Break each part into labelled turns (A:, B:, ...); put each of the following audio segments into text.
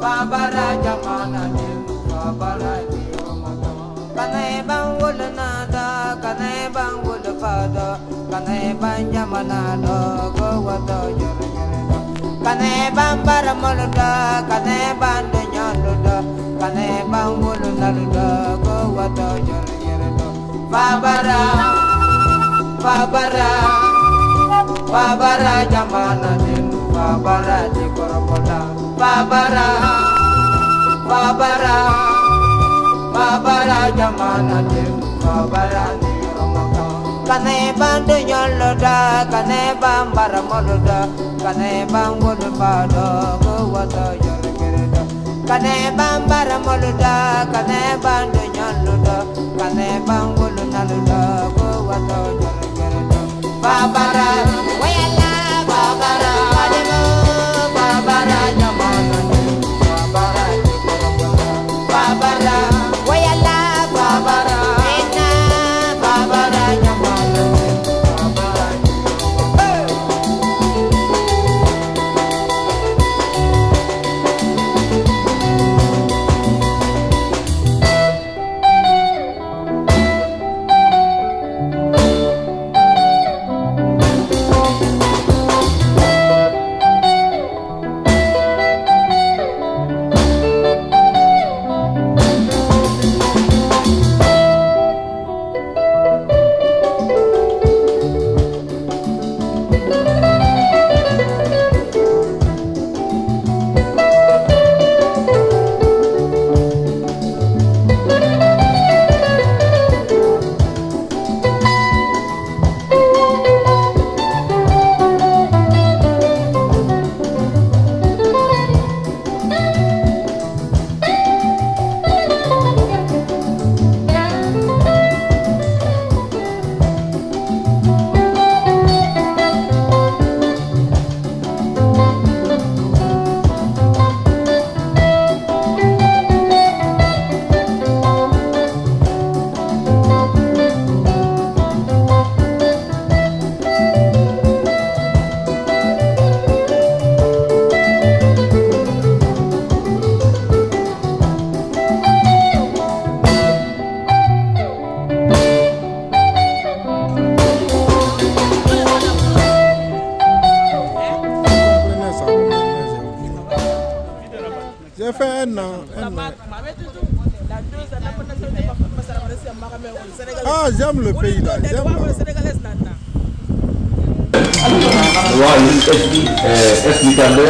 A: Babara jamana din babara diyomoto kanai bang wula nada kanai bang wula fada kanai bang jamana do go wado jere do kanai bang baramoluda kanai bang dunyoluda kanai bang wula naluda go wado jere do babara jamana din babara di korokoda Babara jamana din babara ni romaka kane bandu nyoloda kane bambara moluda kane bangulu bado go wado yorgeredo kane bambara moluda kane bandu nyoloda kane bangulu naluda go wado yorgeredo babara wayala babara wademo babara jamana Babara, wayala babara, ena babara jamana, babara.
B: Ah, j'aime le pays là, j'aime
C: explicarle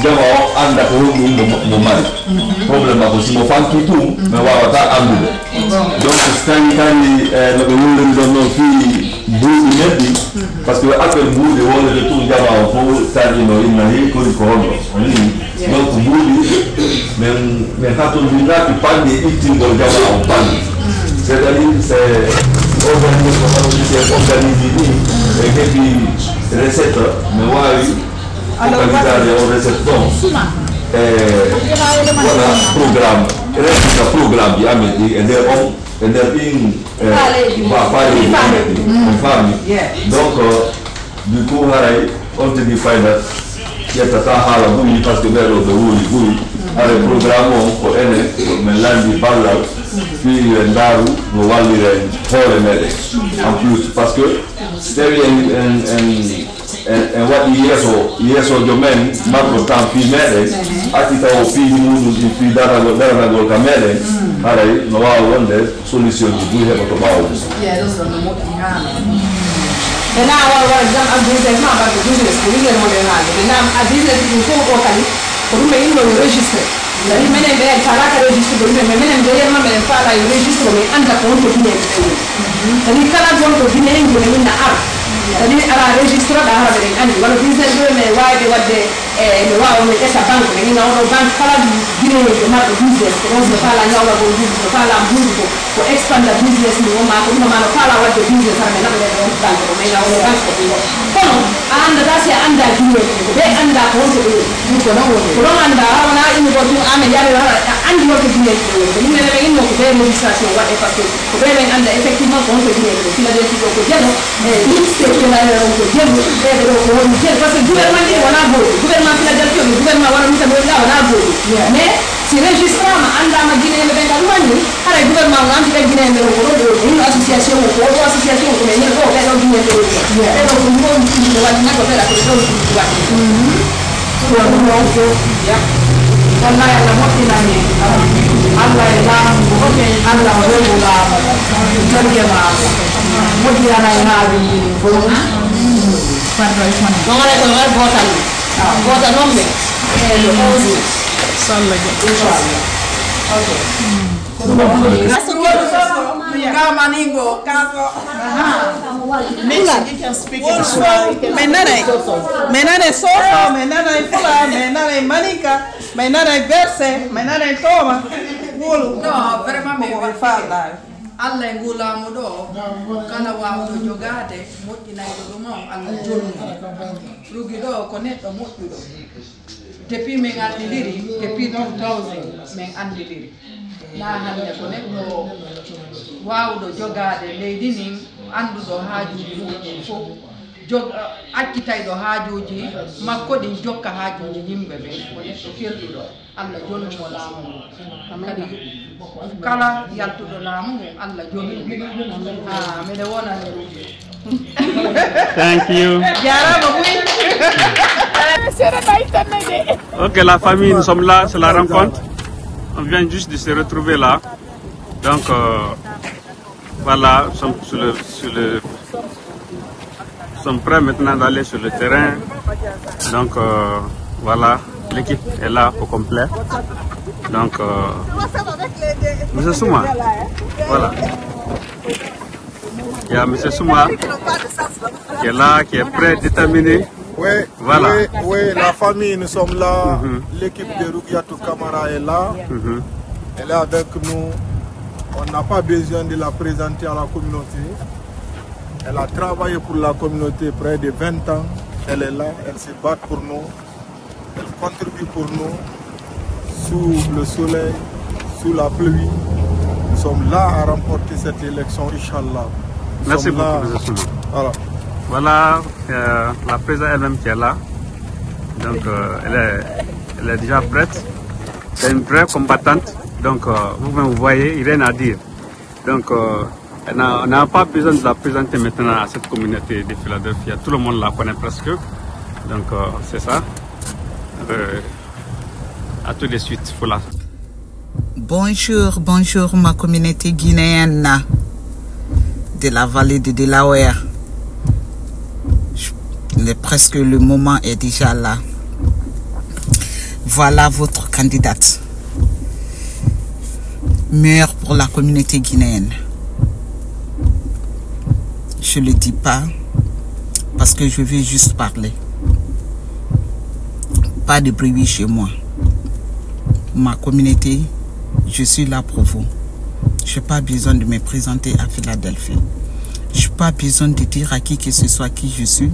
C: jamao anda ko mo mari problème ko si mo fanki tout mais wa ta andu donc c'est kan no be wul do no fi bu nebi parce que après bu de wala de tout jamao ko tani no ina hi ko hono donc bu mais quand on dit là tu parles des victimes de jamao parle c'est-à-dire c'est organisé et puis recette mais ouais organizzare un recetton voilà programme diameti ed è in famille donc du coup on te dit fayda yetta hala bumi parce que vero de wuli ale programme ko ene men landi balla fi ndaru no wallire hore mede en plus parce que c'était what yeso jomen marco tan fi mede atita o fi mudu di fi dara go kamere arai no wa wonde solution di bu hebo to bawo
D: Then I was a business, not about the business, we didn't know the name. A business is so locally, for me, you register. The women in there, Taraka register, the women in there, and Fala, you register me under count of the and you cannot want to be named in the app. And you are registered, I have it, and one of these women, why they what the wow, we get a bank, and you know, bank Fala, giving the amount of business, because the Fala, the Fala, to expand the business in the woman, Fala, what the business are, and that's and that's guinée be anda ko to ko no ko anda wana imi ko dum ame yare andi ko guinée ko ni ne be no ko be registration wa parce que ko be anda effectivement ko guinée ko fila de ko jeno liste ko la ko jeno be ko woni jeno parce que gouvernement ni wana bo gouvernement fila de ko gouvernement wana muta be wana bo mais si registrama anda ma guinée be ga wani ara gouvernement wana ti guinée be ko do une association ko association ko ni ko be do guinée be ko ko ko wani na ko be la ko do wallahi Allah motina ni Allah ila Allah wala jorge ma motina na ngabi ko pardon man ngore ko ngar botal nombe le ozu sallaje inshallah
B: Kamaningo, Kaso.
E: You can speak in Swahili. Menane sofa, menane fula, menane manica, menane verse, menane toma.
B: No, vraiment me fala. Alla ngula modo kana wa jogade moti na do mo alla jonu rugi do connect moti do depuis men andiliri depuis 2000 men andiliri na hande connect do wawdo jogade leydi nin andudo haajuji mum fo jog akkitay do haajuji makko din jokka haajuji yimbe be connect do keldudo alla jonu mo laamu kadi kala yaltudo laamu alla joni mede wona
F: Thank you. Ok, la famille, nous sommes là, c'est la rencontre. On vient juste de se retrouver là. Donc, voilà, nous sommes prêts maintenant d'aller sur le terrain. Donc, voilà, l'équipe est là au complet. Donc, M. Souma, voilà. Il y a M. Souma qui est là, qui est prêt, déterminé.
G: Oui,
F: voilà.
G: Oui, la famille, nous sommes là. L'équipe de Rougiatou Camara est là. Elle est avec nous. On n'a pas besoin de la présenter à la communauté. Elle a travaillé pour la communauté près de 20 ans. Elle est là, elle se bat pour nous. Elle contribue pour nous. Sous le soleil, sous la pluie. Nous sommes là à remporter cette élection, Inch'Allah.
F: Merci beaucoup, M. Souma. Voilà la présidente elle-même qui est là. Donc elle est déjà prête. C'est une vraie combattante. Donc vous voyez, il n'y a rien à dire. Donc on n'a pas besoin de la présenter maintenant à cette communauté de Philadelphie. Tout le monde la connaît presque. Donc c'est ça. À tout de suite, voilà.
H: Bonjour, bonjour ma communauté guinéenne de la vallée de Delaware. Presque le moment est déjà là. Voilà votre candidate. Meilleure pour la communauté guinéenne. Je ne le dis pas parce que je vais juste parler. Pas de bruit chez moi. Ma communauté, je suis là pour vous. Je n'ai pas besoin de me présenter à Philadelphie. Je n'ai pas besoin de dire à qui que ce soit qui je suis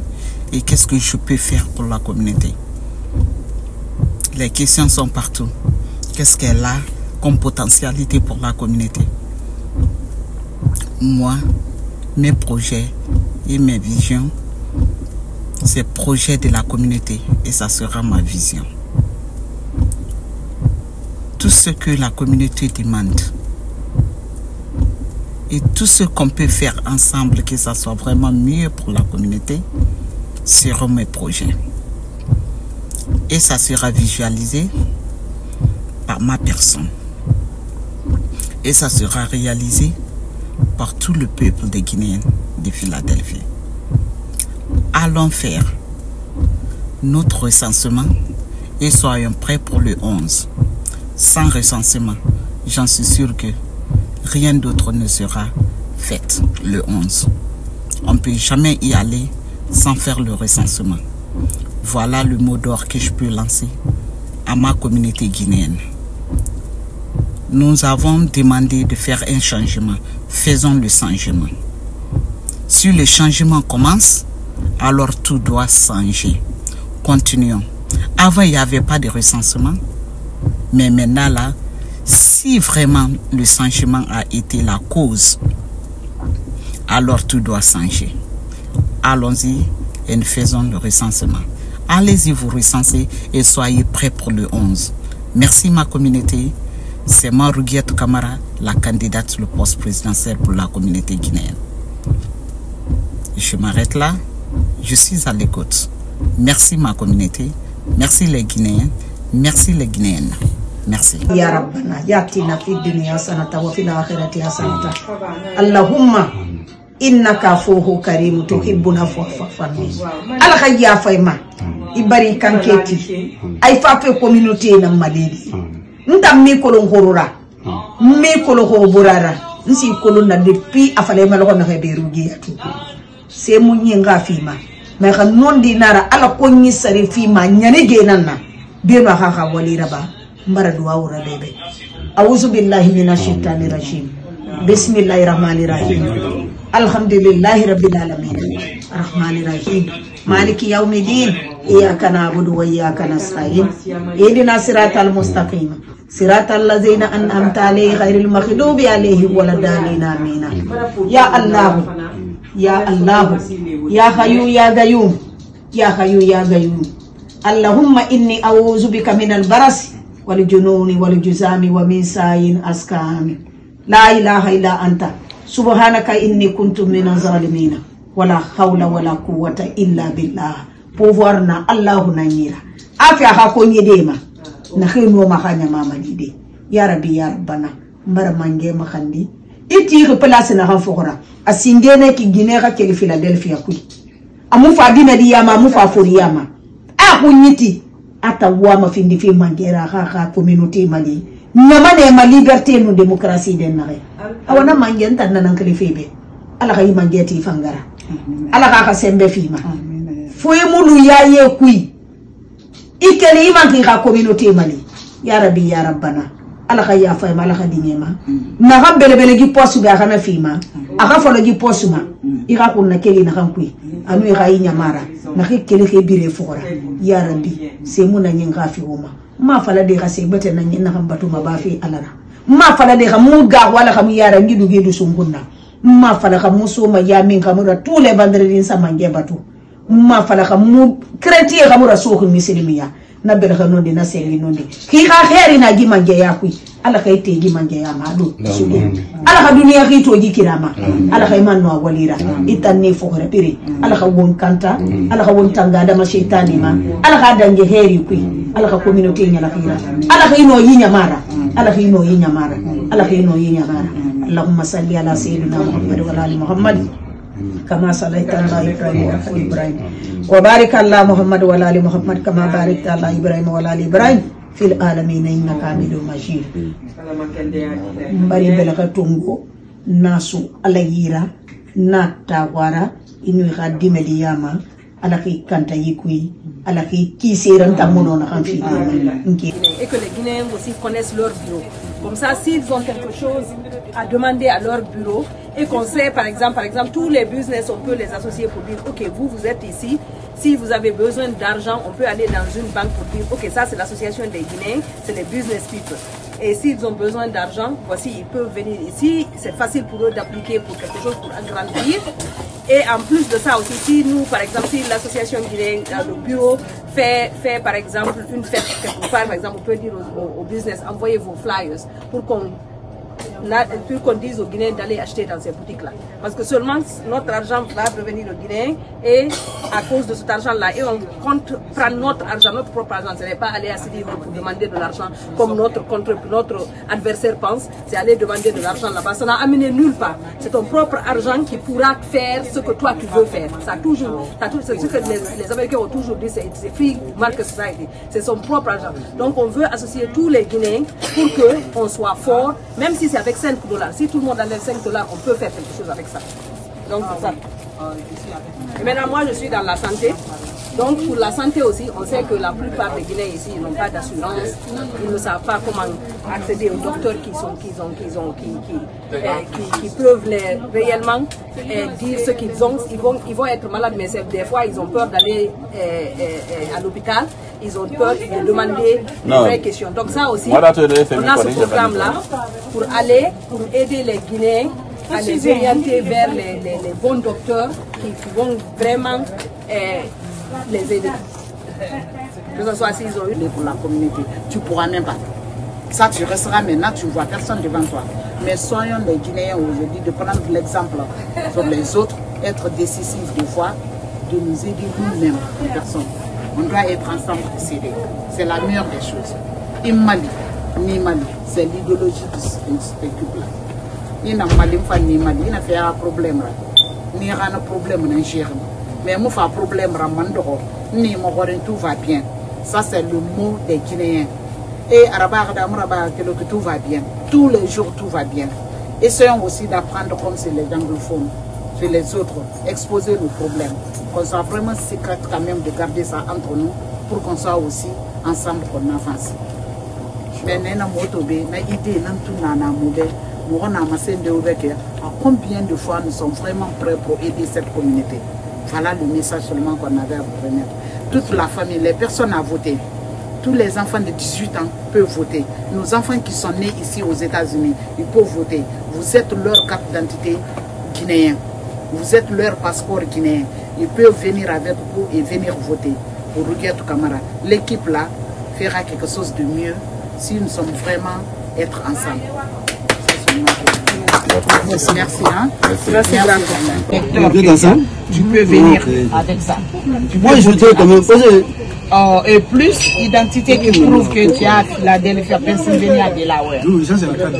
H: et qu'est-ce que je peux faire pour la communauté. Les questions sont partout. Qu'est-ce qu'elle a comme potentialité pour la communauté? Moi, mes projets et mes visions, c'est projet de la communauté et ça sera ma vision. Tout ce que la communauté demande et tout ce qu'on peut faire ensemble, que ça soit vraiment mieux pour la communauté, seront mes projets. Et ça sera visualisé par ma personne. Et ça sera réalisé par tout le peuple des Guinéens de Philadelphie. Allons faire notre recensement et soyons prêts pour le 11. Sans recensement, j'en suis sûr que rien d'autre ne sera fait le 11. On ne peut jamais y aller sans faire le recensement. Voilà le mot d'ordre que je peux lancer à ma communauté guinéenne. Nous avons demandé de faire un changement. Faisons le changement. Si le changement commence, alors tout doit changer. continuons. Avant, il n'y avait pas de recensement. Mais maintenant, là, si vraiment le changement a été la cause, alors tout doit changer. Allons-y et nous faisons le recensement. Allez-y vous recenser et soyez prêts pour le 11. Merci ma communauté. C'est moi, Rougiatou Camara, la candidate sur le poste présidentiel pour la communauté guinéenne. Je m'arrête là. Je suis à l'écoute. Merci ma communauté. Merci les Guinéens. Merci les Guinéennes. Merci.
I: Ya Rabbana, yatina fi dunya sanata wa fil akhirati hasanata. Allahumma innaka afuwwun karimun tuhibbuna fa'fu ala khayya fayma ibari kanketi ay fafe communauté na malidi ntam mi kolon horura mi kolon hoburara nsi kolon na depuis afale malo na be Rougiatou se mu nyinga fima mais xam non di nara ala ko nyi sare fima nyane genanna be no ha wali raba mbara duwa wura bebe a'udhu billahi minash shaitani rajim bismillahir rahmanir rahim alhamdulillahi rabbil alamin arrahmanir rahim maliki yawmiddin iyyaka na'budu wa iyyaka nasta'in ihdina siratal mustaqim siratal ladzina an'amta alayhim ghairil maghdubi alayhim waladdallin amin ya allah ya allah ya hayyu ya qayyum ya hayyu ya qayyum allahumma inni a'udzu bika minal barasi wal jununi wal juzami wa min sa'in askami la ilaha illa anta subhanaka inni kuntu minaz zalimin wala hawla wala quwwata illa billah pouvoir na allah nanyira afia hako nyedema na khino mahanya mama dide ya rabbi ya rabbana mbara mange makhandi iti ko place na hanfokora asingene ki ginera ke Philadelphia ku amu fa dina di yama amu fa foriyama a kunyiti ata wama findi fi mangera ha communauté mali nyamane ma liberté no démocratie den nare awana mangen tan nan klifebe ala kay mangeti fangara ala ka sembe fima foye mulu yaye kui ikeli imanki ka communauté mali ya rabbi ya rabbana ala ka ya fa mala ka dinyema na ga belebele gi posu be kana fima aka folo gi posuma ira kunna keli na kan kui anu ira nyamara na kele ke bire fora ya rabbi se muna nyinga fi homa ma fala de ga se bete na nyina kan batuma ba fi alara ma fala de ga mu ga wala kam yara ngidu gedu sungunna ma fala ka muso ma ya min kamura tous les vendredis sa mangé batu ma fala ka mu chrétien kamura so ko muslimiya na bel ka nondi na sengi nondi ki ka khairi na gi mangé ya ku ala kay te gi mangé ya ma do ala ka duniya ki to gi kirama ala kay man no walira itanni fo ko repiri ala ka won kanta ala ka won tanga da ma shaytani ma ala ka dange heri ku ala ka communauté nyala khira ala ka ino yinya mara ala ka ino yinya mara ala ka ino yinya mara اللهم صل على سيدنا محمد وعلى ال محمد كما صليت على ابراهيم وعلى ابراهيم وبارك على محمد وعلى ال محمد كما باركت على ابراهيم وعلى ال ابراهيم في العالمين انك حميد مجيد bari belaka tongo nasu alayira nata wara inu khadime diyama ala ki kanta yikui ala ki kiseran tamono na kanfi
D: et que les Guinéens aussi connaissent leur bureau. Comme ça, s'ils ont quelque chose à demander à leur bureau et qu'on sait, par exemple, tous les business, on peut les associer pour dire, ok, vous êtes ici, si vous avez besoin d'argent, on peut aller dans une banque pour dire, ok, ça c'est l'association des Guinéens, c'est les business people. Et s'ils ont besoin d'argent, voici, ils peuvent venir ici, c'est facile pour eux d'appliquer pour quelque chose pour agrandir. Et en plus de ça aussi, si nous, par exemple, si l'association guinéenne, le bureau fait par exemple une fête quelque part, par exemple, on peut dire au business, envoyez vos flyers pour qu'on dise aux Guinéens d'aller acheter dans ces boutiques-là. Parce que seulement notre argent va revenir aux Guinéens et à cause de cet argent-là, et on compte prendre notre argent, notre propre argent, ce n'est pas aller à Sidi pour demander de l'argent comme notre adversaire pense, c'est aller demander de l'argent là-bas. Ça n'a amené nulle part. C'est ton propre argent qui pourra faire ce que toi tu veux faire. C'est ce que les Américains ont toujours dit, c'est free market society. C'est son propre argent. Donc on veut associer tous les Guinéens pour qu'on soit fort, même si c'est avec $5. Si tout le monde enlève $5, on peut faire quelque chose avec ça. Donc c'est ça. Et maintenant moi je suis dans la santé. Donc pour la santé aussi, on sait que la plupart des Guinéens ici n'ont pas d'assurance, ils ne savent pas comment accéder aux docteurs qui peuvent réellement dire ce qu'ils ont. Ils vont être malades, mais des fois ils ont peur d'aller à l'hôpital, ils ont peur de demander des vraies questions. Donc ça aussi, on a ce programme-là pour aider les Guinéens à les orienter vers les bons docteurs qui vont vraiment les aider. Que ce soit s'ils ont eu pour la communauté, tu pourras même pas. Ça, tu resteras maintenant, tu vois personne devant toi. Mais soyons les Guinéens aujourd'hui de prendre l'exemple sur les autres, être décisifs des fois, de nous aider nous-mêmes, personne. On doit être ensemble pour s'aider. C'est la meilleure des choses. Et Mali, ni Mali, c'est l'idéologie qui spécule là. Il n'a Mali, ni Mali, il n'a fait un problème. Ni un problème, ni un gérant. Mais moi, un problème, ni mon tout va bien. Ça, c'est le mot des Guinéens. Et que tout va bien. Tous les jours, tout va bien. Essayons aussi d'apprendre comme c'est les anglophones, c'est les autres, exposer nos problèmes. Qu'on soit vraiment secret quand même de garder ça entre nous pour qu'on soit aussi ensemble qu'on avance. Mais combien de fois nous sommes vraiment prêts pour aider cette communauté? Voilà le message seulement qu'on avait à vous remettre. Toute la famille, les personnes à voter. Tous les enfants de 18 ans peuvent voter. Nos enfants qui sont nés ici aux États-Unis, ils peuvent voter. Vous êtes leur carte d'identité guinéenne. Vous êtes leur passeport guinéen. Ils peuvent venir avec vous et venir voter pour Rougiatou Camara. L'équipe là fera quelque chose de mieux si nous sommes vraiment être ensemble. Merci. Hein? Merci. Tu peux venir avec ça.
J: Moi, je voudrais quand même poser.
D: Et plus, identité qui prouve que tu as Philadelphia, Pennsylvania, Delaware.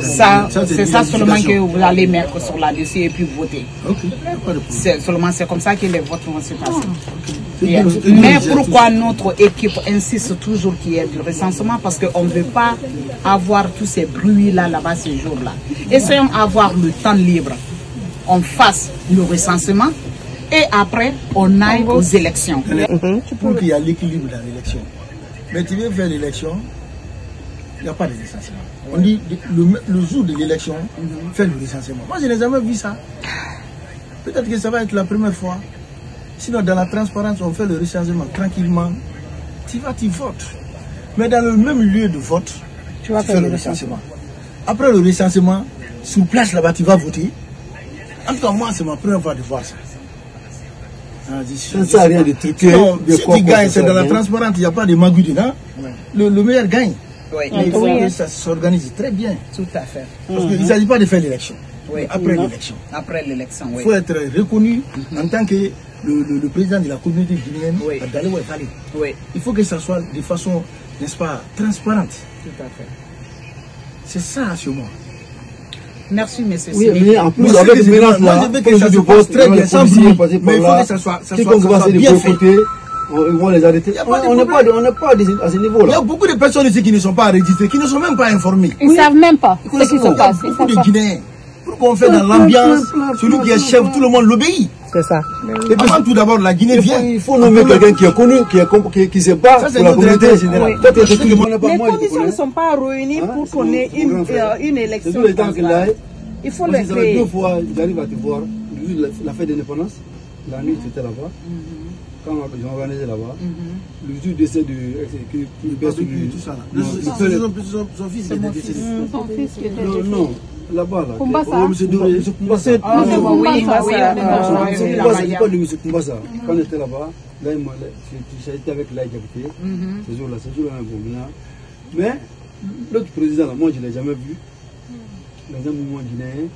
D: Ça, c'est ça seulement que vous allez mettre sur la dossier et puis voter. C'est seulement c'est comme ça que les votes vont se passer. Mais pourquoi notre équipe insiste toujours qu'il y ait du recensement? Parce qu'on ne veut pas avoir tous ces bruits-là, là-bas, ces jours-là. Essayons d'avoir le temps libre. On fasse le recensement. Et après, on aille aux élections.
J: Pour qu'il y ait l'équilibre dans l'élection. Mais tu veux faire l'élection, il n'y a pas de recensement. On dit le jour de l'élection, faire le recensement. Moi, je n'ai jamais vu ça. Peut-être que ça va être la première fois. Sinon, dans la transparence, on fait le recensement tranquillement. Tu vas, tu votes. Mais dans le même lieu de vote, tu vas faire le recensement. Après le recensement, sur place là-bas, tu vas voter. En tout cas, moi, c'est ma première fois de voir ça. Ça ne sert à rien de truquer. Non, si tu gagnes, c'est dans la transparence, il n'y a pas de magouille dedans. Le meilleur gagne. Mais il faut que ça s'organise très bien.
D: Tout à fait.
J: Parce qu'il ne s'agit pas de faire l'élection. Après l'élection.
D: Après l'élection,
J: il faut être reconnu en tant que le président de la communauté guinéenne à Dalé ou à Dalé. Il faut que ça soit de façon, n'est-ce pas, transparente.
D: Tout à fait.
J: C'est ça, sur moi.
D: Merci, monsieur.
J: Oui, mais en plus, avec le mélange là, que ça se passe très bien, sans bruit, mais il faut que ça soit bien fait. Ils vont les arrêter. On n'est pas à ce niveau-là. Il y a beaucoup de personnes ici qui ne sont pas enregistrées, qui ne sont même pas informées.
K: Ils ne savent même pas ce qui se passe.
J: Il y a beaucoup de Guinéens. Pour qu'on fait dans l'ambiance, celui qui est chef, tout le monde l'obéit.
K: C'est ça.
J: Et puis tout d'abord, la Guinée vient.
K: Il faut nommer quelqu'un qui est connu, qui se bat pour la communauté générale.
E: Les conditions ne sont pas réunies pour qu'on ait une élection. Il faut le créer.
J: Deux fois, j'arrive à te voir. La fête d'indépendance, la nuit, tu étais là-bas. Quand ils ont organisé là-bas, le jour du décès qui baisse tout ça. Son fils était décédé.
K: Son fils qui était décédé.
J: Non. Là-bas, là.
K: Kumbasa.
J: C'est pas le monsieur Kumbasa. Quand on était là-bas, là, j'étais avec Laï Diakité. Ce jour-là, bon. Mais l'autre président, là, moi, je ne l'ai jamais vu. Dans un mouvement guinéen.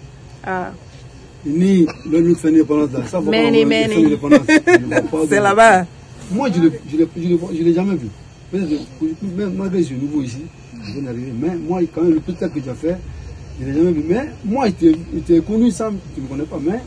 J: Ni le fait l'indépendance là. Ça,
E: c'est là-bas.
J: Moi, je ne l'ai jamais vu. Même malgré que je suis nouveau ici, je viens d'arriver. Mais moi, quand même, le petit que tu as fait, je ne l'ai jamais vu. Mais moi, j'étais connu sans, tu ne me connais pas, mais...